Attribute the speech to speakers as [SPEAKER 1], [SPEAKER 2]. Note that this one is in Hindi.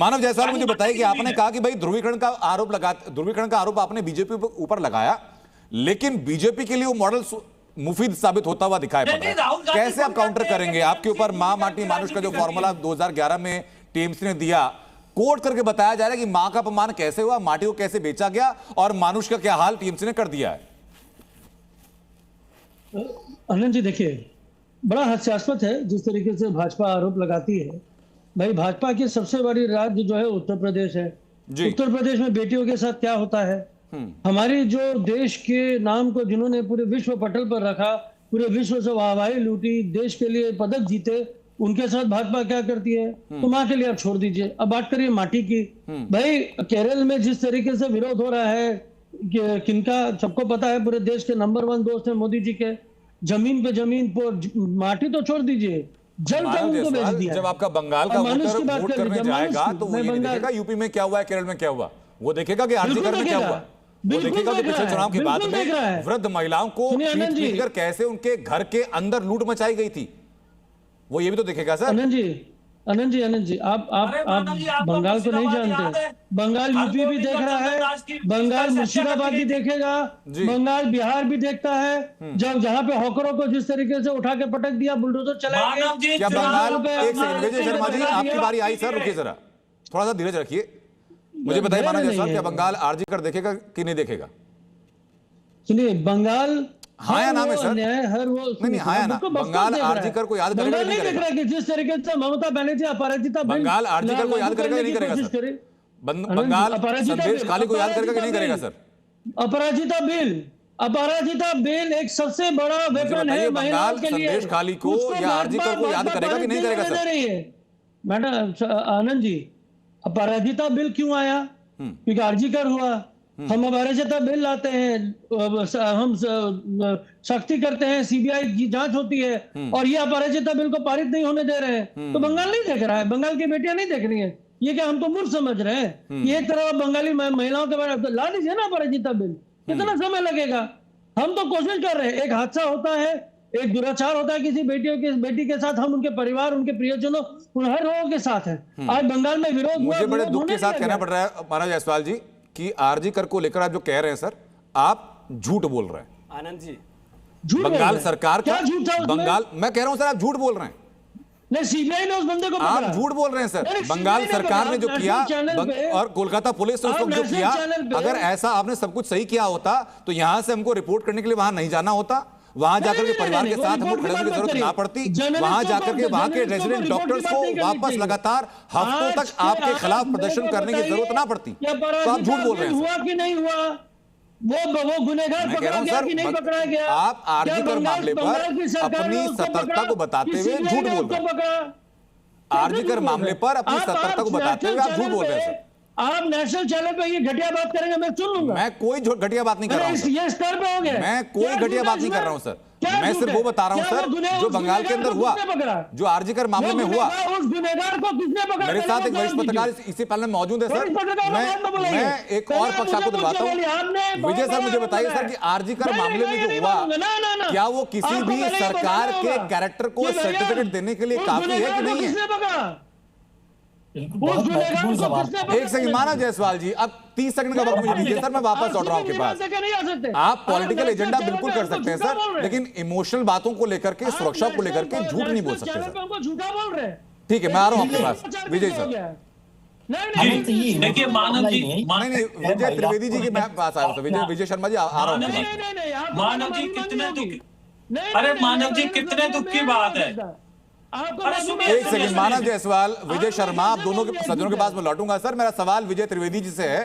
[SPEAKER 1] मानव जायसवाल, मुझे बताइए कि आपने कहा कि भाई ध्रुवीकरण का आरोप आपने बीजेपी ऊपर लगाया, लेकिन बीजेपी के लिए वो मॉडल मुफीद साबित होता हुआ दिखाई पड़ रहा है। कैसे आप काउंटर करेंगे? आपके ऊपर मां माटी मानुष का जो फॉर्मूला 2011 में टीएमसी ने दिया, कोट करके बताया जा रहा है कि मां का अपमान कैसे हुआ, माटी को कैसे बेचा गया और मानुष का क्या हाल टीएमसी ने कर दिया है।
[SPEAKER 2] आनंद जी, देखिए, बड़ा हास्यास्पद है जिस तरीके से भाजपा आरोप लगाती है। भाई, भाजपा की सबसे बड़ी राज्य जो है उत्तर प्रदेश है। उत्तर प्रदेश में बेटियों के साथ क्या होता है? हमारी जो देश के नाम को जिन्होंने पूरे विश्व पटल पर रखा, पूरे विश्व से वाहवाही लूटी, देश के लिए पदक जीते, उनके साथ भाजपा क्या करती है? तो मां के लिए आप छोड़ दीजिए, अब बात करिए माटी की। भाई, केरल में जिस तरीके से विरोध हो रहा है, किनका सबको पता है, पूरे देश के नंबर 1 दोस्त है मोदी जी के। जमीन पर माटी तो छोड़ दीजिए, जल तक उनको बेच दिया।
[SPEAKER 1] जब आपका बंगाल का वोट करने जाएगा तो वो ये देखेगा यूपी में क्या हुआ है, केरल में क्या हुआ। वो देखेगा कि आरजीकर में क्या हुआ। वो देखेगा कि पिछले चुनाव के बाद में वृद्ध महिलाओं को पीट कर कैसे उनके घर के अंदर लूट मचाई गई थी, वो ये भी तो देखेगा सर।
[SPEAKER 2] आनंद जी, आप बंगाल को नहीं जानते। बंगाल यूपी भी देख रहा है, बंगाल मुर्शिदाबाद भी देखेगा, बंगाल बिहार भी देखता है। जब जहाँ पे हॉकरों को जिस तरीके से उठा के पटक दिया, बुलडोजर चलाएंगे।
[SPEAKER 1] क्या बंगाल, एक सेकंड विजय शर्मा जी, आपकी बारी आई सर, रुकिए जरा, थोड़ा सा धीरज रखिए। मुझे बताइए मानव जायसवाल, क्या बंगाल आरजी कर देखेगा कि नहीं देखेगा?
[SPEAKER 2] सुनिए, बंगाल
[SPEAKER 1] हाँ या नाम है सर?
[SPEAKER 2] हर वो
[SPEAKER 1] नहीं हाँ या ना, बंगाल आरजीकर को याद करेगा नहीं करेगा?
[SPEAKER 2] कि जिस तरीके से ममता बनर्जी अपराजिता
[SPEAKER 1] बंगाल आरजीकर को याद करेगा नहीं करेगा सर? बंगाल संदेश खाली को याद करेगा कि नहीं करेगा सर?
[SPEAKER 2] अपराजिता बेल एक सबसे बड़ा वेपन है महिलाओं के लिए।
[SPEAKER 1] संदेश खाली को या आरजीकर को याद करेगा कि नहीं करेगा सर?
[SPEAKER 2] मैडम आनंद जी, अपराजिता बिल क्यों आया? क्योंकि आरजीकर हुआ। हम अपराजिता बिल लाते हैं, हम सख्ती करते हैं, सीबीआई की जांच होती है, और ये अपराजिता बिल को पारित नहीं होने दे रहे हैं। तो बंगाल नहीं देख रहा है, बंगाल की बेटियां नहीं देख रही है। ये क्या हमको मूर्ख समझ रहे हैं? ये एक तरफ बंगाली महिलाओं के बारे में ला दीजिए ना अपराजिता बिल, कितना समय लगेगा? हम तो कोशिश कर रहे हैं। एक हादसा होता है, एक दुराचार होता है किसी बेटी के साथ, हम उनके परिवार, उनके प्रियजनों, उन हर लोगों के साथ है। आज बंगाल में विरोध हुआ।
[SPEAKER 1] मुझे बड़े दुख के साथ कहना पड़ रहा है मानव जायसवाल जी कि आरजीकर को लेकर आप जो कह रहे हैं सर, आप झूठ बोल रहे हैं।
[SPEAKER 3] आनंद जी,
[SPEAKER 1] बंगाल सरकार का बंगाल, मैं कह रहा हूं सर आप झूठ बोल रहे हैं।
[SPEAKER 2] नहीं, सीबीआई ने उस बंदे को
[SPEAKER 1] आप झूठ बोल रहे हैं सर। बंगाल सरकार ने जो किया और कोलकाता पुलिस ने उसको जो किया, अगर ऐसा आपने सब कुछ सही किया होता तो यहां से हमको रिपोर्ट करने के लिए वहां नहीं जाना होता, वहां जाकर के परिवार के साथ हमको खड़े होने की जरूरत ना पड़ती, वहां जाकर के वहां के रेजिडेंट डॉक्टर्स को वापस लगातार हफ्तों तक आपके खिलाफ प्रदर्शन करने की जरूरत ना पड़ती। तो आप झूठ बोल रहे हैं।
[SPEAKER 2] हुआ कि नहीं हुआ? वो गुनहगार पकड़ा गया कि नहीं पकड़ा गया?
[SPEAKER 1] आप आरजीकर मामले पर अपनी सतर्कता को बताते हुए झूठ बोल रहे हैं। आरजीकर मामले पर अपनी सतर्कता को बताते हुए आप झूठ बोल रहे हैं।
[SPEAKER 2] आप नेशनल चैनल पे ये घटिया बात करेंगे, मैं सुन लूंगा।
[SPEAKER 1] मैं कोई घटिया बात नहीं कर रहा हूं।
[SPEAKER 2] ये स्तर पे हो गया।
[SPEAKER 1] मैं कोई घटिया बात नहीं कर रहा हूं सर। मैं सिर्फ वो बता रहा हूं सर जो बंगाल के अंदर हुआ, जो आरजीकर मामले में हुआ।
[SPEAKER 2] उस गुनहगार को किसने पकड़ा?
[SPEAKER 1] मेरे साथ एक वरिष्ठ पत्रकार इसी पैनल में मौजूद है सर। मैं एक और पक्ष आपको दिलवाता हूं। विजय सर, मुझे बताइए सर कि आरजीकर मामले में जो हुआ, क्या वो किसी भी सरकार के कैरेक्टर को सर्टिफिकेट देने के लिए काफी है कि नहीं है? एक सेकंड मानव जायसवाल जी, अब 30 सेकंड का वक्त मुझे दीजिए सर, मैं वापस लौट रहा हूं आपके पास। आप पॉलिटिकल एजेंडा बिल्कुल कर सकते हैं सर, लेकिन इमोशनल बातों को लेकर के, सुरक्षा को लेकर के झूठ नहीं बोल सकते सर। ठीक है, मैं आ रहा हूं आपके पास विजय सर।
[SPEAKER 3] देखिए मानव जी,
[SPEAKER 1] नहीं विजय त्रिवेदी जी के पास आया था। विजय शर्मा जी आ रहा हूं।
[SPEAKER 3] मानव जी कितने दुख, अरे मानव जी कितने दुख की बात है।
[SPEAKER 1] एक सेकंड मानव जायसवाल, विजय शर्मा, आप दोनों के सज्जनों के पास में लौटूंगा सर। मेरा सवाल विजय त्रिवेदी जी से है।